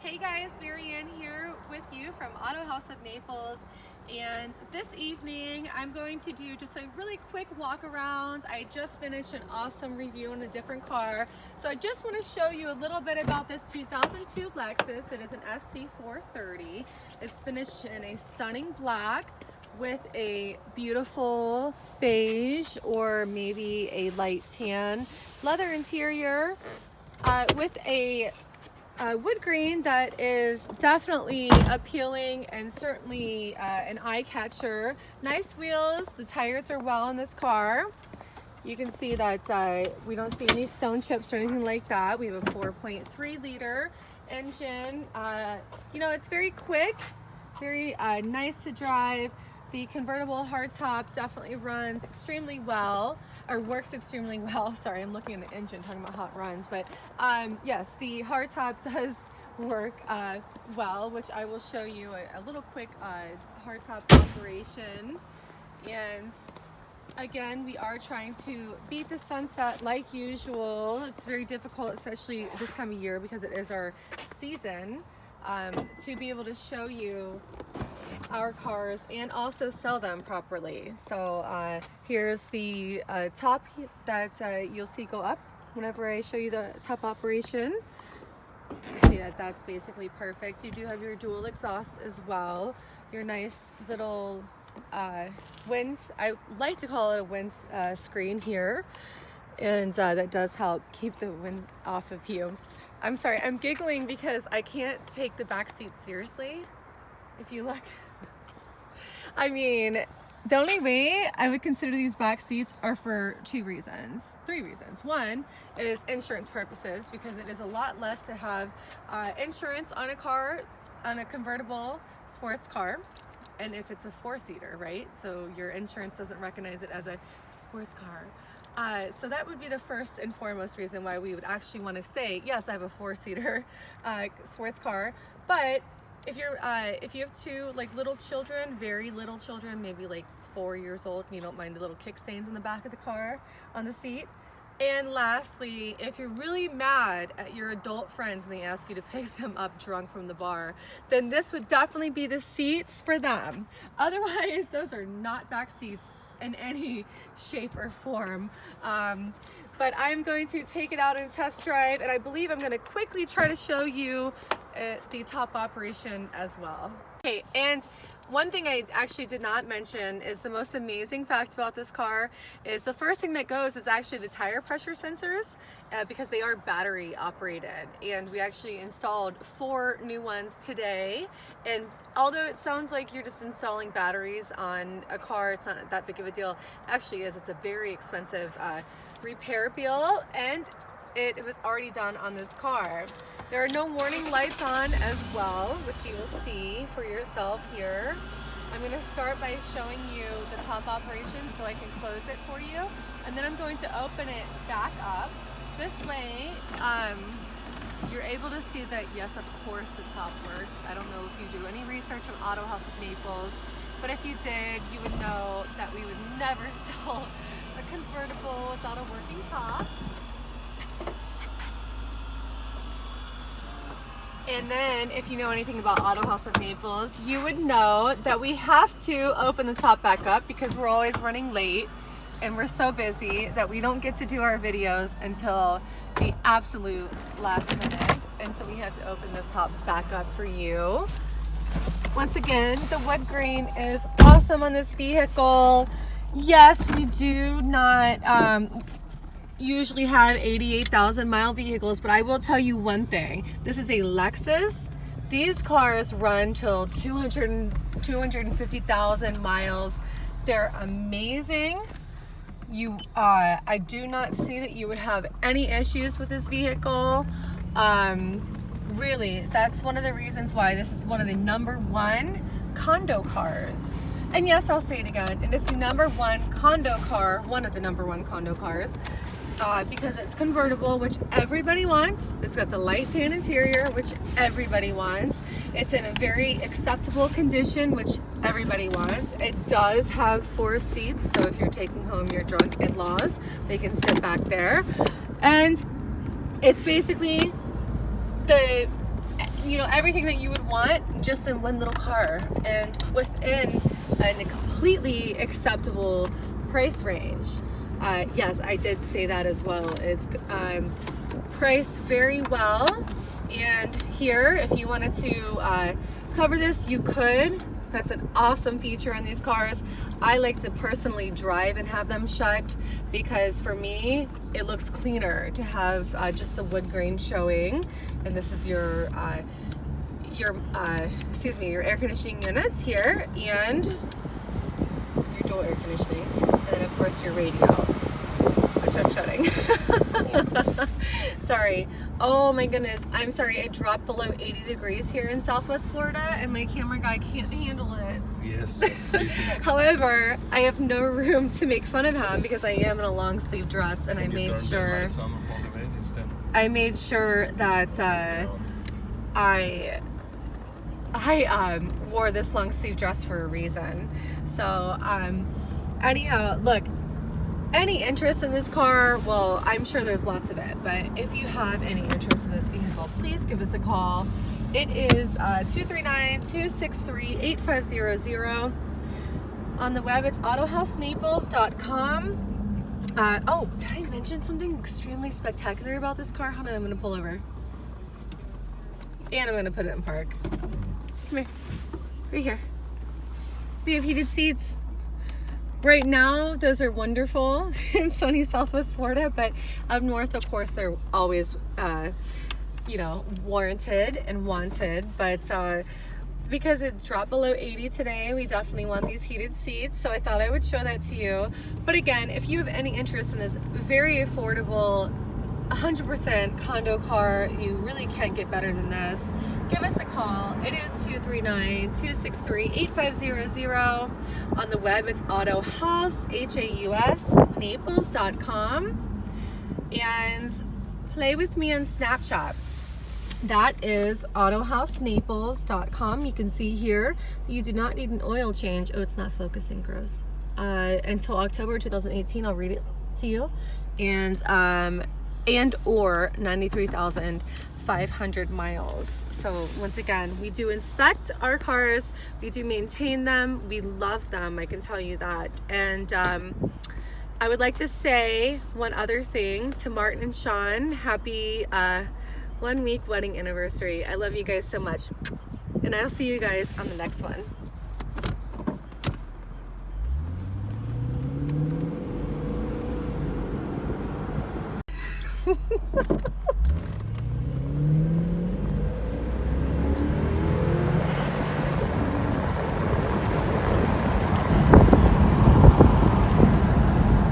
Hey guys, Marianne here with you from AutoHaus of Naples, and this evening I'm going to do just a really quick walk around. I just finished an awesome review on a different car, so I just want to show you a little bit about this 2002 Lexus. It is an SC430. It's finished in a stunning black with a beautiful beige or maybe a light tan leather interior with a wood grain that is definitely appealing and certainly an eye catcher. Nice wheels. The tires are well in this car. You can see that we don't see any stone chips or anything like that. We have a 4.3 liter engine. You know, it's very quick, very nice to drive. The convertible hardtop definitely runs extremely well, or works extremely well. Sorry, I'm looking at the engine talking about how it runs, but yes, the hardtop does work well, which I will show you a little quick hardtop operation. And again, we are trying to beat the sunset like usual. It's very difficult, especially this time of year because it is our season, to be able to show you our cars and also sell them properly. So here's the top that you'll see go up whenever I show you the top operation. You see that that's basically perfect. You do have your dual exhaust as well. Your nice little wind, I like to call it a wind screen here, and that does help keep the wind off of you. I'm sorry, I'm giggling because I can't take the back seat seriously. If you look, I mean, the only way I would consider these back seats are for three reasons. One is insurance purposes, because it is a lot less to have insurance on a car, on a convertible sports car, and if it's a four-seater, right? So your insurance doesn't recognize it as a sports car. So that would be the first and foremost reason why we would actually want to say, yes, I have a four-seater sports car. But if you have two little children, very little children, maybe like 4 years old, and you don't mind the little kick stains in the back of the car on the seat. And lastly, if you're really mad at your adult friends and they ask you to pick them up drunk from the bar, then this would definitely be the seats for them. Otherwise, those are not back seats in any shape or form. But I'm going to take it out and test drive, and I believe I'm going to quickly try to show you the top operation as well. Okay, and one thing I actually did not mention is the most amazing fact about this car is the first thing that goes is actually the tire pressure sensors, because they are battery operated, and we actually installed 4 new ones today. And although it sounds like you're just installing batteries on a car, it's not that big of a deal. It actually is. It's a very expensive repair bill, and it was already done on this car. There are no warning lights on as well, which you will see for yourself here. I'm going to start by showing you the top operation so I can close it for you, and then I'm going to open it back up. This way you're able to see that, yes, of course the top works. I don't know if you do any research on AutoHaus of Naples, but if you did, you would know that we would never sell a convertible without a working top. And then, if you know anything about AutoHaus of Naples, you would know that we have to open the top back up because we're always running late and we're so busy that we don't get to do our videos until the absolute last minute. And so we have to open this top back up for you. Once again, the wood grain is awesome on this vehicle. Yes, we do not usually have 88,000 mile vehicles, but I will tell you one thing. This is a Lexus. These cars run till 250,000 miles. They're amazing. I do not see that you would have any issues with this vehicle. Really, that's one of the reasons why this is one of the #1 condo cars. And yes, I'll say it again, it is the #1 condo car, one of the #1 condo cars, because it's convertible, which everybody wants. It's got the light tan interior, which everybody wants. It's in a very acceptable condition, which everybody wants. It does have 4 seats, so if you're taking home your drunk in-laws, they can sit back there. And it's basically you know, everything that you would want just in one little car, and within a completely acceptable price range. Yes, I did say that as well. It's priced very well, and here, if you wanted to cover this, you could. That's an awesome feature on these cars. I like to personally drive and have them shut, because for me it looks cleaner to have just the wood grain showing. And this is your excuse me, your air conditioning units here, and your dual air conditioning, and then of course your radio, which I'm shutting. Sorry. Oh my goodness, I'm sorry. It dropped below 80 degrees here in Southwest Florida, and my camera guy can't handle it. Yes, that's crazy. However, I have no room to make fun of him because I am in a long sleeve dress, and I made sure that I wore this long sleeve dress for a reason. So anyhow, look, any interest in this car, well, I'm sure there's lots of it, but if you have any interest in this vehicle, please give us a call. It is 239-263-8500. On the web, it's AutoHausNaples.com. Oh, did I mention something extremely spectacular about this car? Hold on, I'm going to pull over. And I'm going to put it in park. Come here. Right here. We have heated seats. Right now, those are wonderful in sunny Southwest Florida, but up north, of course, they're always, you know, warranted and wanted. But because it dropped below 80 today, we definitely want these heated seats. So I thought I would show that to you. But again, if you have any interest in this very affordable 100% condo car, you really can't get better than this, give us a call. It is 239-263-8500. On the web, it's AutoHaus, H-A-U-S, Naples.com. And play with me on Snapchat. That is AutoHausNaples.com. You can see here that you do not need an oil change. Oh, it's not focusing, gross. Until October 2018, I'll read it to you. And or 93,500 miles. So once again, we do inspect our cars, we do maintain them, we love them, I can tell you that. And I would like to say one other thing to Martin and Sean. Happy 1 week wedding anniversary. I love you guys so much, and I'll see you guys on the next one.